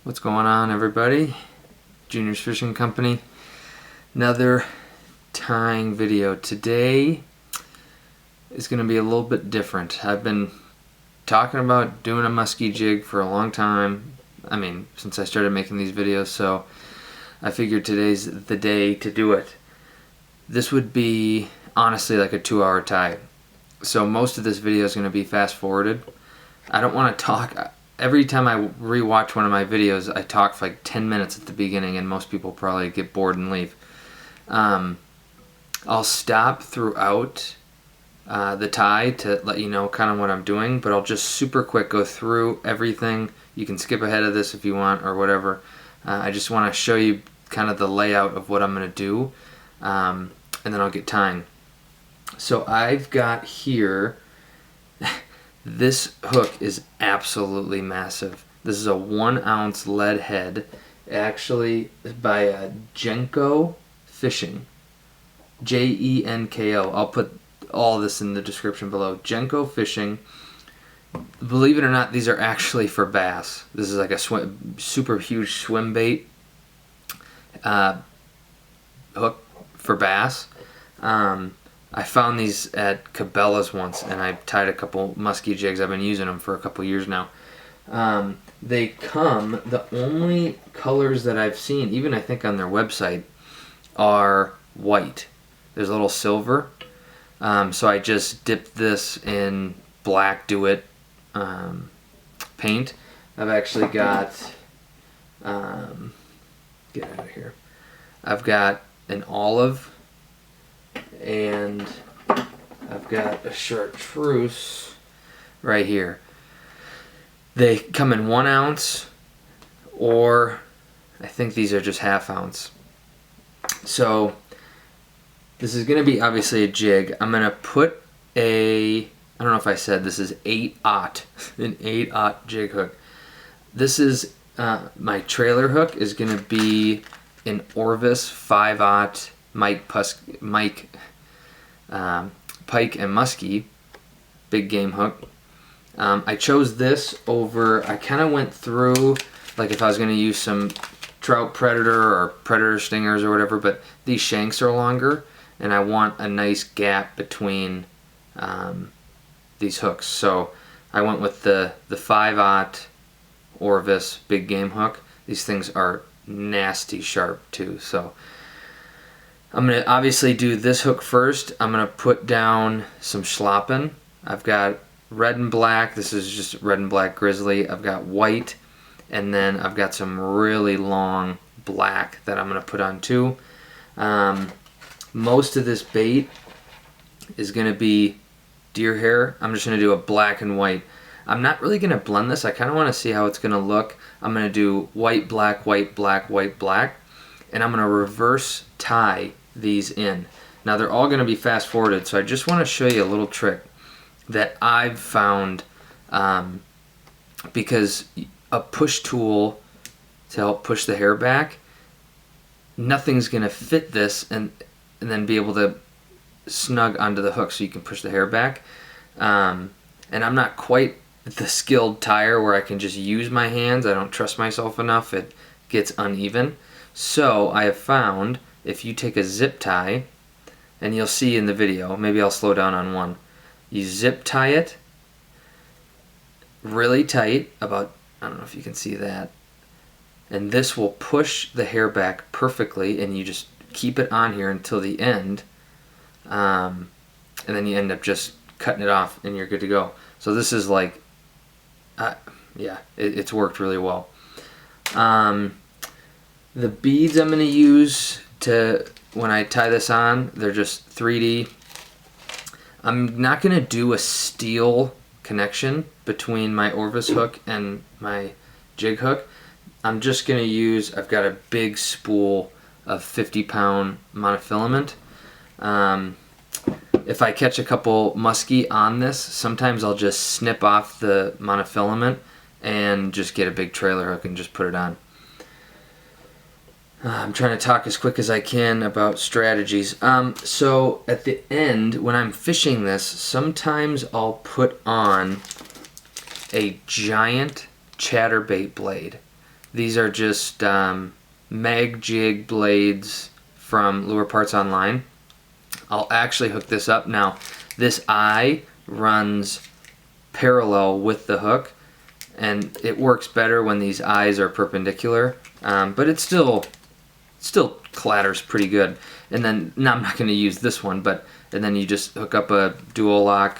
What's going on, everybody? Junior's Fishing Company. Another tying video. Today is going to be a little bit different. I've been talking about doing a musky jig for a long time. I mean, since I started making these videos, so I figured today's the day to do it. This would be honestly like a 2-hour tie. So most of this video is going to be fast forwarded. I don't want to talk. Every time I rewatch one of my videos, I talk for like 10 minutes at the beginning, and most people probably get bored and leave. I'll stop throughout the tie to let you know kind of what I'm doing, but I'll just super quick go through everything. You can skip ahead of this if you want or whatever. I just want to show you kind of the layout of what I'm going to do, and then I'll get tying. So I've got here... This hook is absolutely massive. This is a 1-ounce lead head, actually by Jenko Fishing. Jenko. I'll put all this in the description below. Jenko Fishing. Believe it or not, these are actually for bass. This is like a super huge swim bait hook for bass. I found these at Cabela's once, and I tied a couple musky jigs. I've been using them for a couple years now. They come, the only colors that I've seen, even I think on their website, are white. There's a little silver. So I just dipped this in black Do-It paint. I've actually got, get out of here. I've got an olive, and I've got a chartreuse right here. They come in 1 ounce, or I think these are just 1/2 ounce. So this is going to be obviously a jig. I'm going to put a, I don't know if I said this is 8/0, an 8/0 jig hook. This is my trailer hook is going to be an Orvis 5/0 Pike and Musky big game hook. I chose this over, I kind of went through like if I was going to use some trout predator or predator stingers or whatever, but these shanks are longer and I want a nice gap between these hooks. So I went with the 5/0 Orvis big game hook. These things are nasty sharp too, so I'm going to obviously do this hook first. I'm going to put down some Schlappen. I've got red and black. This is just red and black Grizzly. I've got white, and then I've got some really long black that I'm going to put on too. Most of this bait is going to be deer hair. I'm just going to do a black and white. I'm not really going to blend this. I kind of want to see how it's going to look. I'm going to do white, black, white, black, white, black, and I'm going to reverse tie these in. Now they're all going to be fast forwarded, so I just want to show you a little trick that I've found, because a push tool to help push the hair back, nothing's going to fit this and then be able to snug onto the hook so you can push the hair back. And I'm not quite the skilled tyer where I can just use my hands. I don't trust myself enough. It gets uneven. So I have found if you take a zip tie, and you'll see in the video, maybe I'll slow down on one, you zip tie it really tight, about, I don't know if you can see that, and this will push the hair back perfectly, and you just keep it on here until the end, and then you end up just cutting it off and you're good to go. So this is like, yeah, it's worked really well. The beads I'm going to use to, when I tie this on, they're just 3D. I'm not going to do a steel connection between my Orvis hook and my jig hook. I'm just going to use, I've got a big spool of 50-pound monofilament. If I catch a couple musky on this, sometimes I'll just snip off the monofilament and just get a big trailer hook and just put it on. I'm trying to talk as quick as I can about strategies. So at the end, when I'm fishing this, sometimes I'll put on a giant chatterbait blade. These are just mag jig blades from Lure Parts Online. I'll actually hook this up. Now, this eye runs parallel with the hook, and it works better when these eyes are perpendicular, but it still clatters pretty good. And then, now I'm not going to use this one, and then you just hook up a dual lock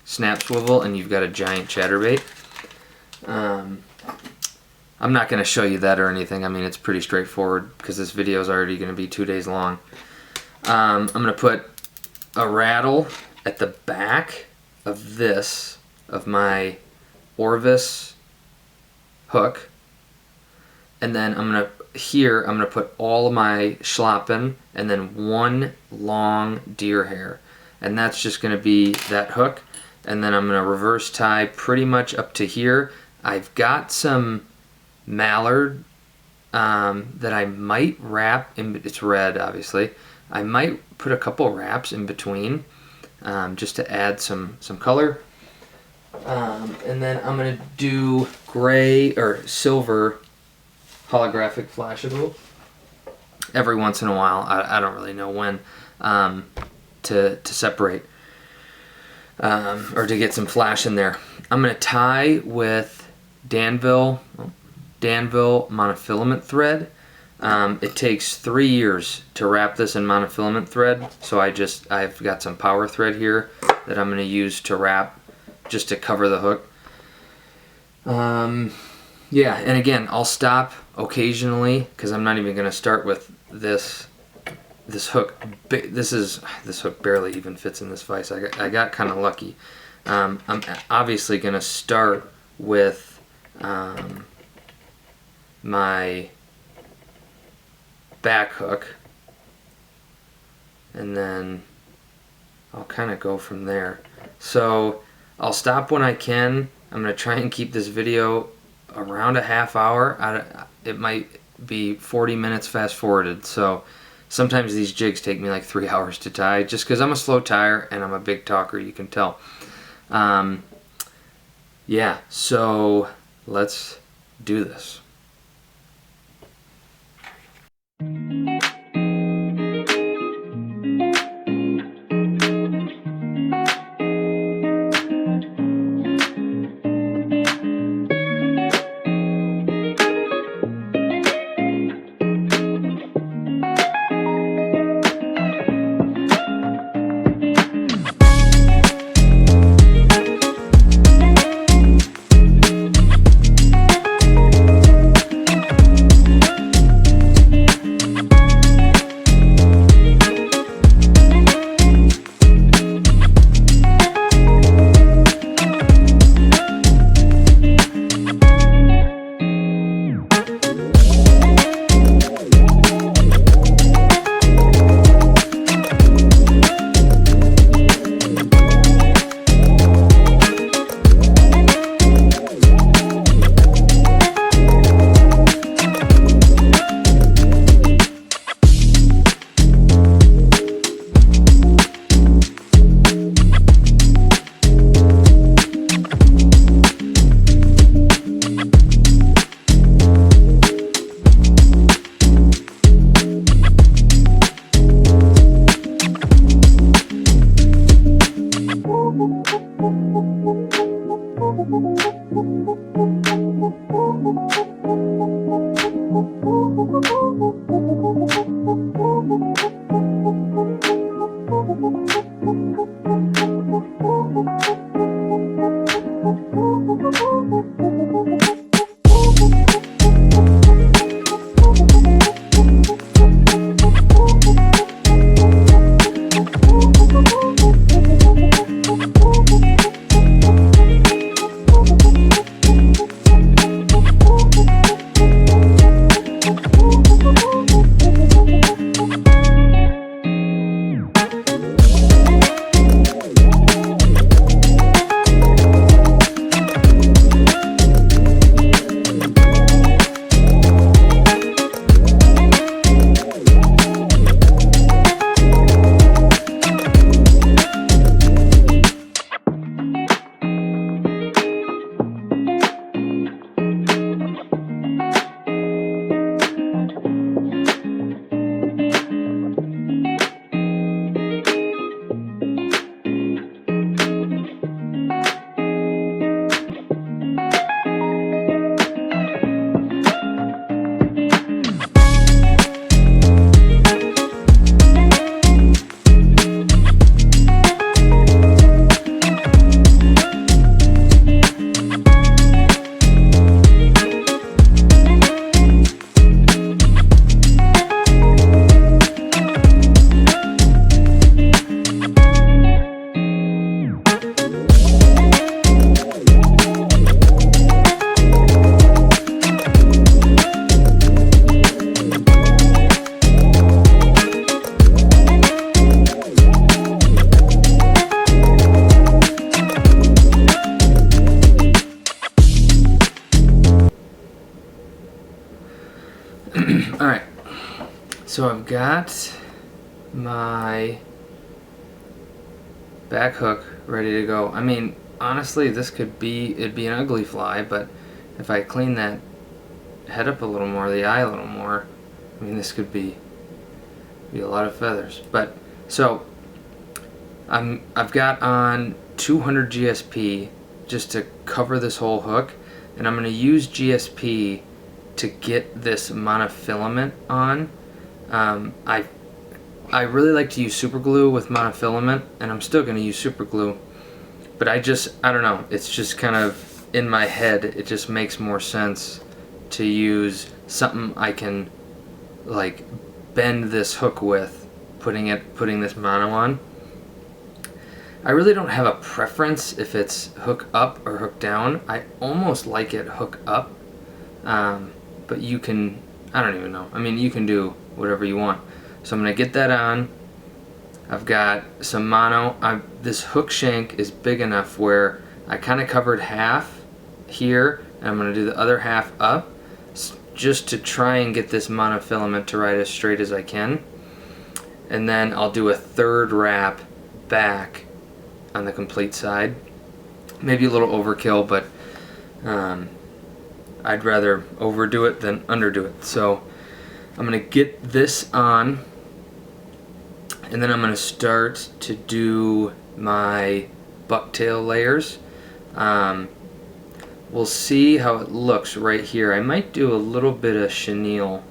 snap swivel and you've got a giant chatterbait. I'm not going to show you that or anything. I mean, it's pretty straightforward because this video is already going to be 2 days long. I'm going to put a rattle at the back of this, of my Orvis hook. And then I'm going to put all of my Schlappen and then one long deer hair. And that's just going to be that hook. And then I'm going to reverse tie pretty much up to here. I've got some mallard that I might wrap in. It's red, obviously. I might put a couple wraps in between just to add some color. And then I'm going to do gray or silver holographic Flashabou every once in a while. I don't really know when to separate or to get some flash in there. I'm going to tie with Danvilles monofilament thread. It takes 3 years to wrap this in monofilament thread, so I've got some power thread here that I'm going to use to wrap just to cover the hook. Yeah, and again, I'll stop occasionally because I'm not even going to start with this hook. This hook barely even fits in this vise. I got kind of lucky. I'm obviously going to start with my back hook, and then I'll kind of go from there. So I'll stop when I can. I'm going to try and keep this video around a half hour. It might be 40 minutes fast forwarded, so sometimes these jigs take me like 3 hours to tie just because I'm a slow tire and I'm a big talker, you can tell. Yeah, so let's do this. Alright, so I've got my back hook ready to go. I mean, honestly, it'd be an ugly fly, but if I clean that head up a little more, the eye a little more, I mean, this could be a lot of feathers. But so I've got on 200 GSP just to cover this whole hook, and I'm going to use GSP to get this monofilament on. I really like to use super glue with monofilament, and I'm still going to use super glue, but I don't know, it's just kind of in my head, it just makes more sense to use something I can like bend this hook with, putting this mono on. I really don't have a preference if it's hook up or hook down. I almost like it hook up, but you can, I don't even know. I mean, you can do whatever you want. So I'm going to get that on. I've got some mono. This hook shank is big enough where I kind of covered half here, and I'm going to do the other half up just to try and get this monofilament to ride as straight as I can. And then I'll do a third wrap back on the complete side. Maybe a little overkill, but I'd rather overdo it than underdo it. So I'm going to get this on, and then I'm going to start to do my bucktail layers. We'll see how it looks right here. I might do a little bit of chenille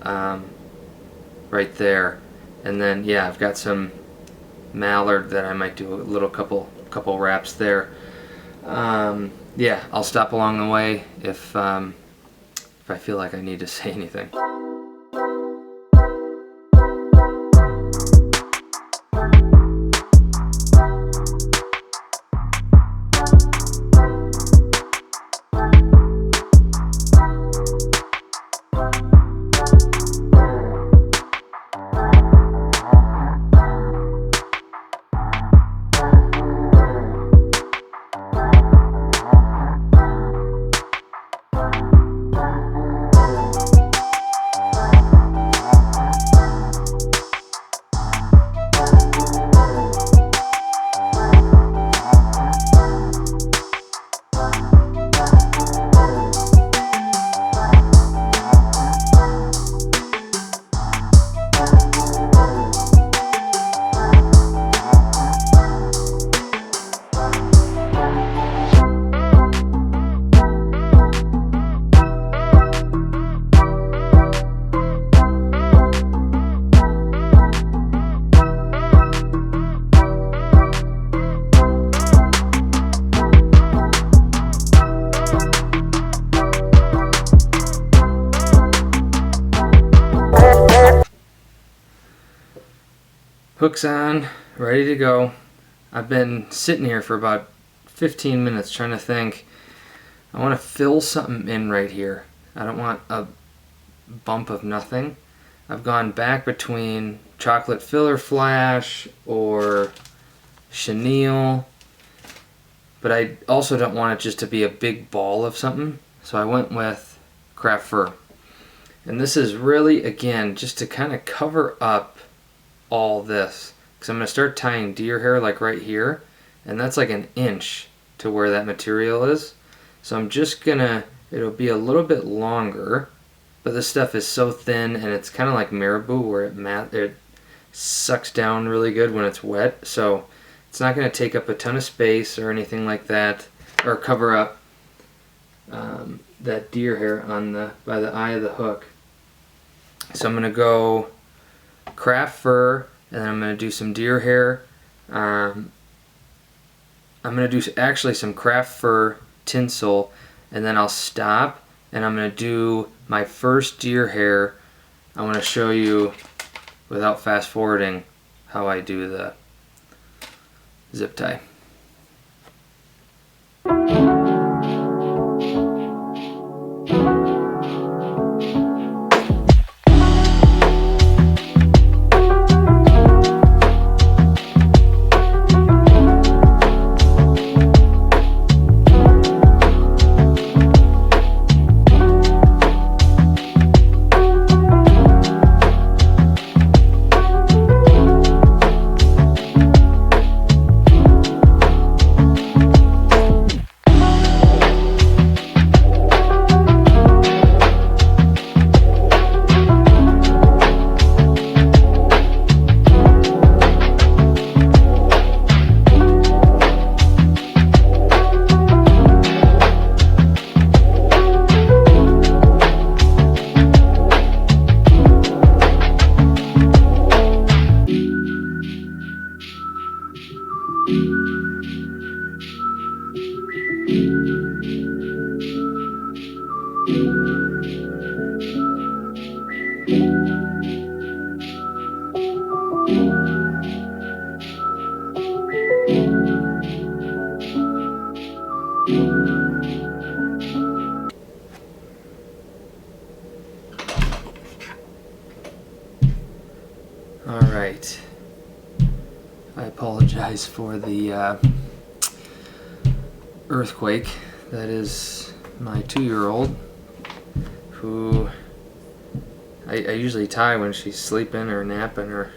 right there, and then yeah, I've got some mallard that I might do a little couple wraps there. Yeah, I'll stop along the way if I feel like I need to say anything. Hook's on, ready to go. I've been sitting here for about 15 minutes trying to think. I want to fill something in right here. I don't want a bump of nothing. I've gone back between chocolate filler flash or chenille, but I also don't want it just to be a big ball of something, so I went with craft fur. And this is really, again, just to kind of cover up all this, because I'm going to start tying deer hair like right here, and that's like an inch to where that material is. So I'm just gonna, it'll be a little bit longer, but this stuff is so thin, and it's kind of like marabou where it sucks down really good when it's wet, so it's not going to take up a ton of space or anything like that, or cover up that deer hair on by the eye of the hook. So I'm going to go craft fur, and then I'm going to do some deer hair. I'm going to do actually some craft fur tinsel, and then I'll stop, and I'm going to do my first deer hair. I want to show you, without fast forwarding, how I do the zip tie. Alright. I apologize for the earthquake. That is my 2-year-old, who I usually tie when she's sleeping or napping or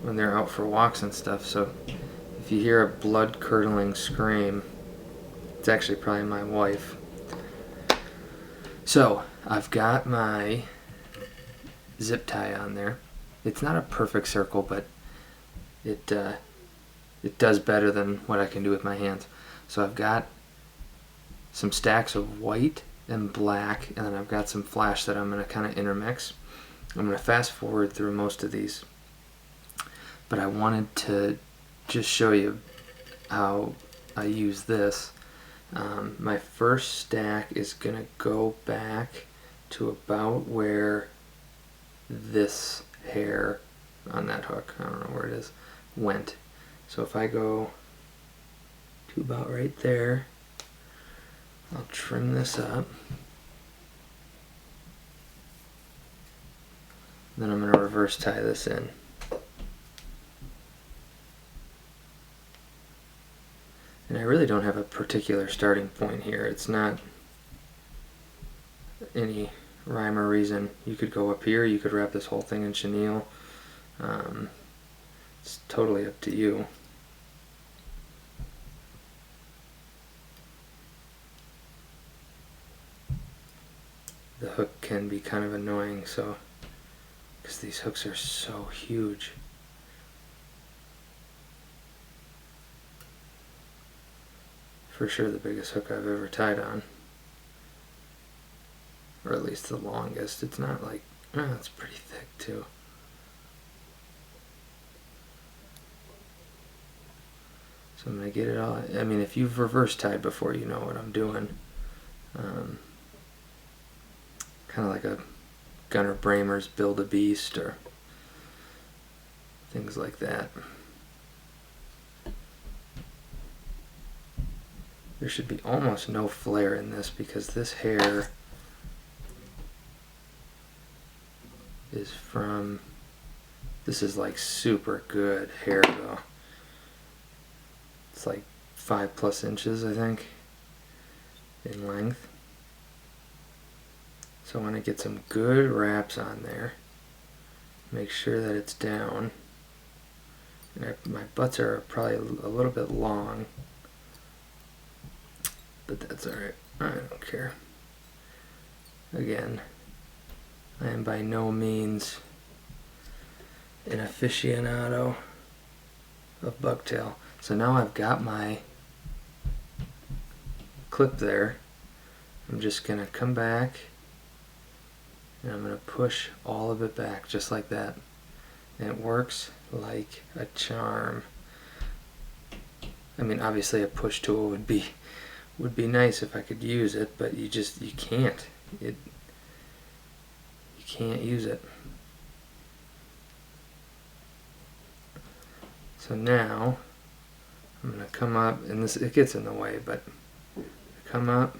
when they're out for walks and stuff. So if you hear a blood-curdling scream, it's actually probably my wife. So I've got my zip tie on there. It's not a perfect circle, but it does better than what I can do with my hands. So I've got some stacks of white and black, and then I've got some flash that I'm going to kind of intermix. I'm going to fast forward through most of these, but I wanted to just show you how I use this. My first stack is going to go back to about where this hair on that hook, I don't know where it is, went. So if I go to about right there, I'll trim this up. Then I'm going to reverse tie this in. And I really don't have a particular starting point here. It's not any rhyme or reason. You could go up here, you could wrap this whole thing in chenille. It's totally up to you. The hook can be kind of annoying, so because these hooks are so huge. For sure the biggest hook I've ever tied on, or at least the longest. It's not like, oh, it's pretty thick too. So I'm going to get it all. I mean, if you've reverse tied before, you know what I'm doing. Kind of like a Gunnar Bramer's Build a Beast or things like that. There should be almost no flare in this because this hair is from, this is like super good hair though. It's like 5+ inches, I think, in length. So I want to get some good wraps on there. Make sure that it's down. And my butts are probably a little bit long, but that's alright. I don't care. Again, I am by no means an aficionado of bucktail. So now I've got my clip there. I'm just going to come back and I'm going to push all of it back just like that. And it works like a charm. I mean, obviously a push tool would be nice if I could use it, but you can't. You can't use it. So now I'm going to come up, and it gets in the way, but come up.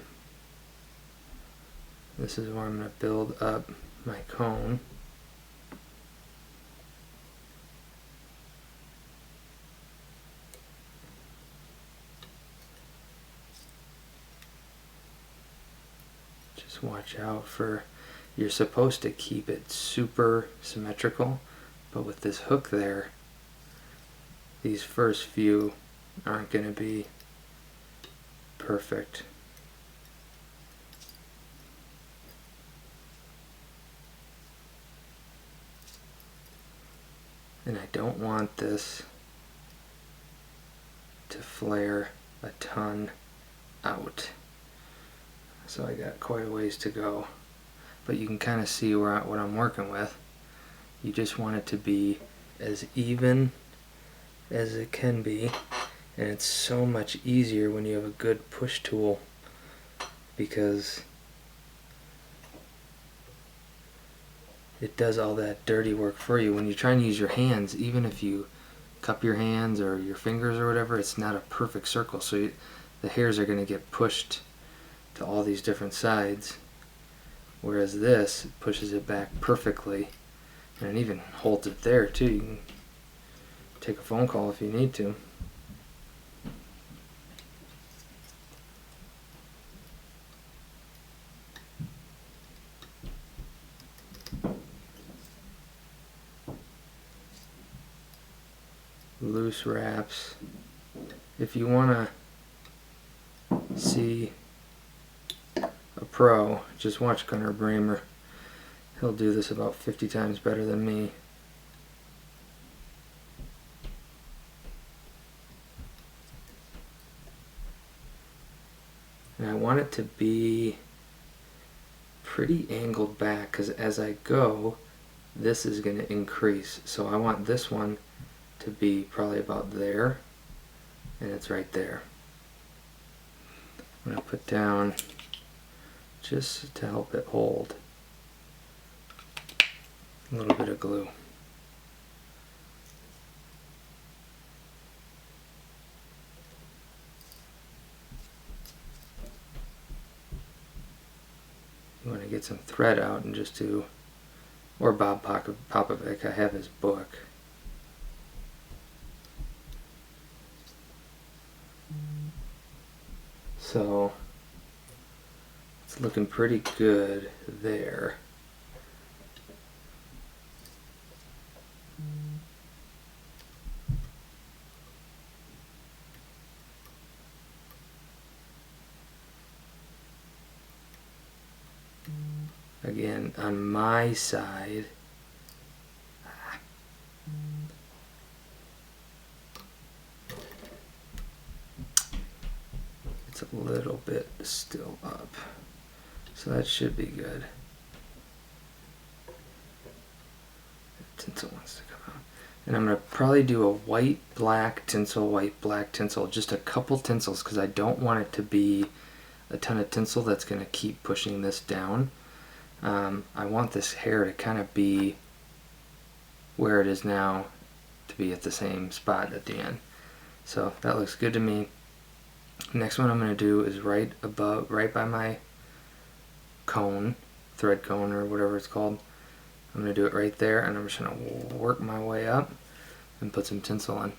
This is where I'm going to build up my cone. Just watch out for, you're supposed to keep it super symmetrical, but with this hook there, these first few aren't going to be perfect. And I don't want this to flare a ton out. So I got quite a ways to go. But you can kind of see what I'm working with. You just want it to be as even as it can be. And it's so much easier when you have a good push tool, because it does all that dirty work for you. When you try and use your hands, even if you cup your hands or your fingers or whatever, it's not a perfect circle. So the hairs are going to get pushed to all these different sides. Whereas this pushes it back perfectly. And it even holds it there too. You can take a phone call if you need to. Loose wraps. If you want to see a pro, just watch Gunnar Bramer. He'll do this about 50 times better than me. And I want it to be pretty angled back, because as I go, this is going to increase. So I want this one to be probably about there, and it's right there. I'm going to put down, just to help it hold, a little bit of glue. You want to get some thread out and just do, or Bob Popovic, I have his book. So it's looking pretty good there. Again, on my side, it's a little bit still up, so that should be good. The tinsel wants to come out. And I'm going to probably do a white, black tinsel, white, black tinsel, just a couple tinsels, because I don't want it to be a ton of tinsel that's going to keep pushing this down. I want this hair to kind of be where it is now, to be at the same spot at the end. So that looks good to me. Next one I'm going to do is right by my cone, thread cone or whatever it's called. I'm going to do it right there, and I'm just going to work my way up and put some tinsel on.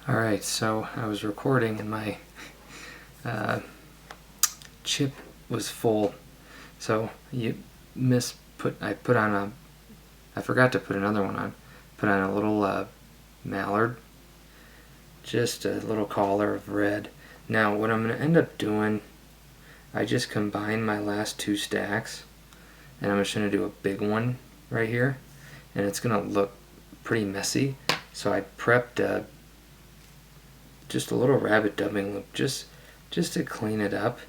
Alright, so I was recording and my chip was full, so I forgot to put another one on. Put on a little mallard, just a little collar of red. Now what I'm going to end up doing, I just combined my last 2 stacks, and I'm just going to do a big one right here, and it's going to look pretty messy. So I prepped just a little rabbit dubbing loop just to clean it up.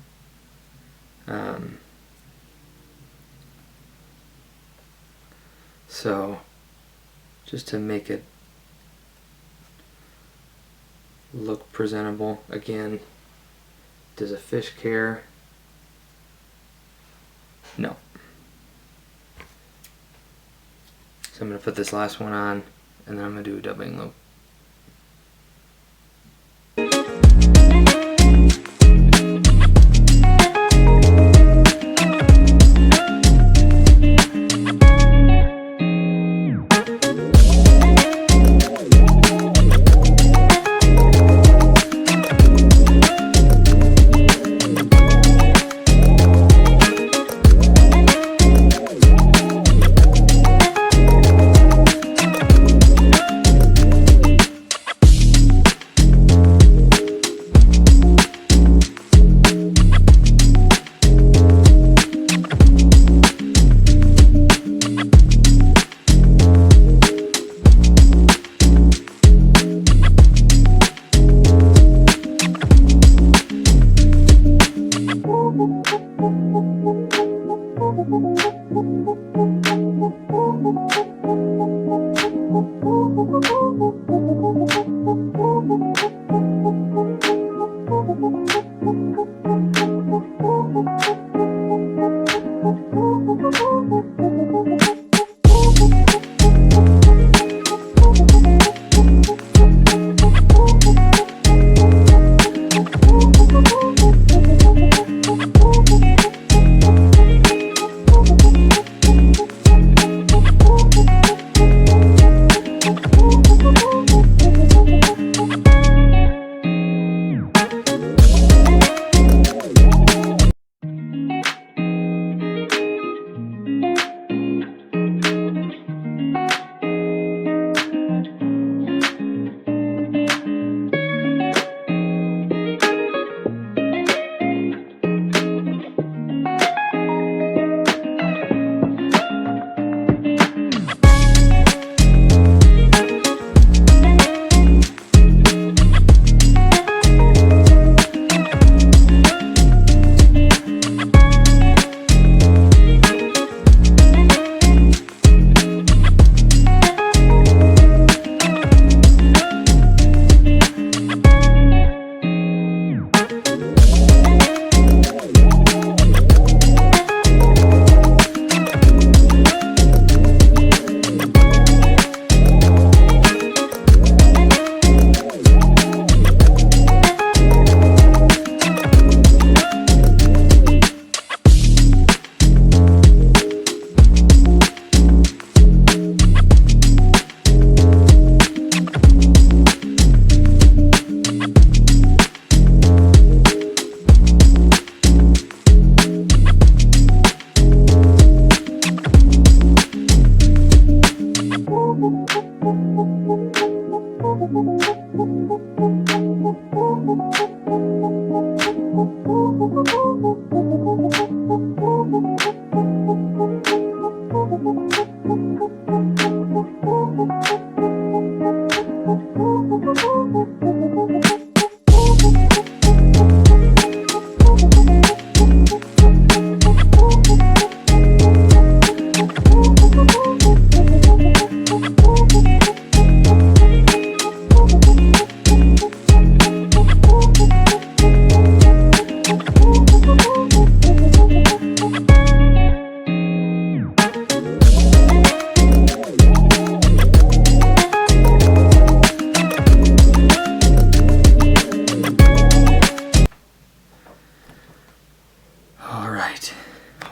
So just to make it look presentable. Again, does a fish care? No. So I'm going to put this last one on, and then I'm going to do a dubbing loop.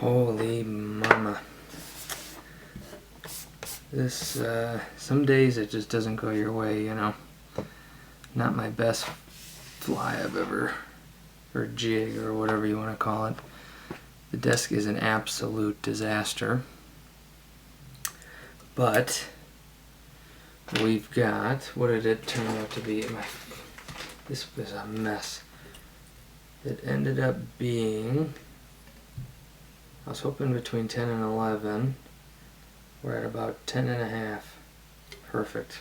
Holy mama. This, some days it just doesn't go your way, you know. Not my best fly I've ever, or jig, or whatever you want to call it. The desk is an absolute disaster. But we've got, what did it turn out to be? This was a mess. It ended up being, I was hoping between 10 and 11. We're at about 10 and a half. Perfect.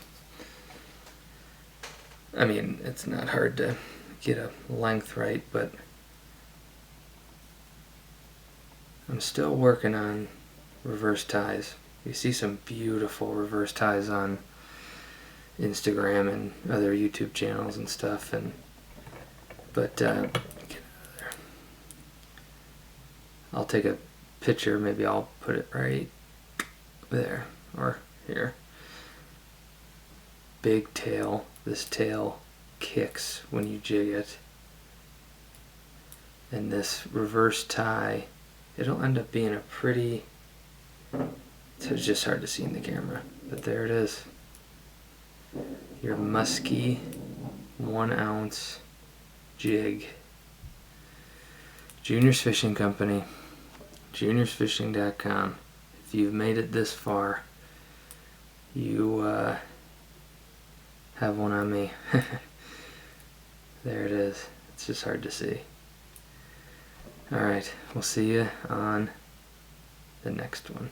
I mean, it's not hard to get a length right, but I'm still working on reverse ties. You see some beautiful reverse ties on Instagram and other YouTube channels and stuff, but get out of there. I'll take a picture, maybe I'll put it right there or here. Big tail. This tail kicks when you jig it, and this reverse tie, it'll end up being a pretty, so it's just hard to see in the camera, but there it is. Your Musky 1 ounce jig. Juniors Fishing Company, juniorsfishing.com. If you've made it this far, you have one on me. There it is. It's just hard to see. Alright, we'll see you on the next one.